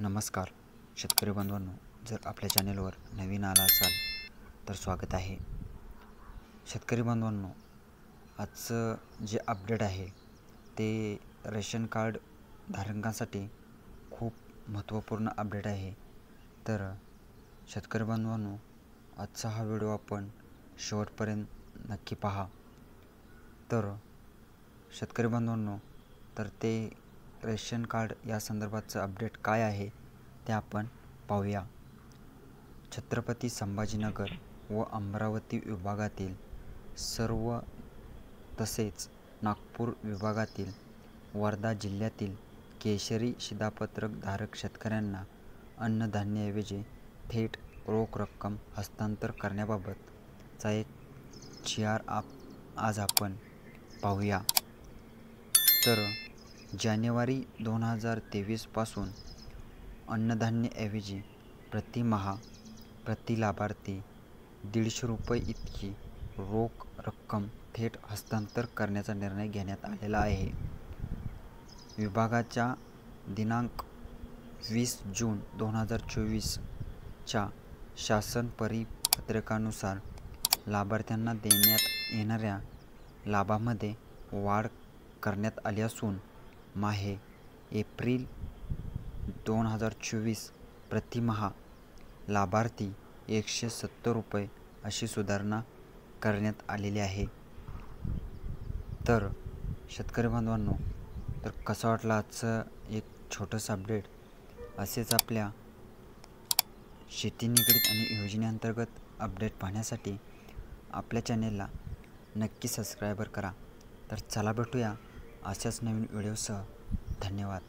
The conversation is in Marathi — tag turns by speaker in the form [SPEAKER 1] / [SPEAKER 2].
[SPEAKER 1] नमस्कार शेतकरी बांधवांनो, जर आपल्या चॅनलवर नवीन आला असाल तर स्वागत आहे। शेतकरी बांधवांनो, आजचं जे अपडेट आहे ते रेशन कार्ड धारकांसाठी खूप महत्त्वपूर्ण अपडेट आहे। तर शेतकरी बांधवांनो, आजचा हा व्हिडिओ आपण शेवटपर्यंत नक्की पहा। तर शेतकरी बांधवांनो, तर ते रेशन कार्ड या संदर्भाचं अपडेट काय आहे ते आपण पाहूया। छत्रपती संभाजीनगर व अमरावती विभागातील सर्व तसेच नागपूर विभागातील वर्धा जिल्ह्यातील केशरी शिधापत्रक धारक शेतकऱ्यांना अन्नधान्याऐवजी थेट रोख रक्कम हस्तांतर करण्याबाबतचा एक GR आज आपण पाहूया। तर जानेवारी 2023 पासून अन्नधान्याऐवजी प्रति लाभार्थी 150 रुपये इतकी रोख रक्कम थेट हस्तांतर करण्याचा निर्णय घेण्यात आलेला आहे। विभागाच्या दिनांक 20 जून 2024 च्या शासन परिपत्रकानुसार लाभार्थ्यांना देण्यात येणाऱ्या लाभामध्ये वाढ करण्यात आली असून माहे एप्रिल 2024 प्रतिमाह लाभार्थी 170 रुपये अशी सुधारणा करण्यात आलेली आहे। तर शेतकरी बांधवांनो, तर कसं वाटलं आजचं एक छोटंसं अपडेट। असेच आपल्या शेती निगडीत आणि योजनेअंतर्गत अपडेट पाहण्यासाठी आपल्या चॅनेलला नक्की सबस्क्राईब करा। तर चला भेटूया अशाच नवीन व्हिडिओसह। धन्यवाद।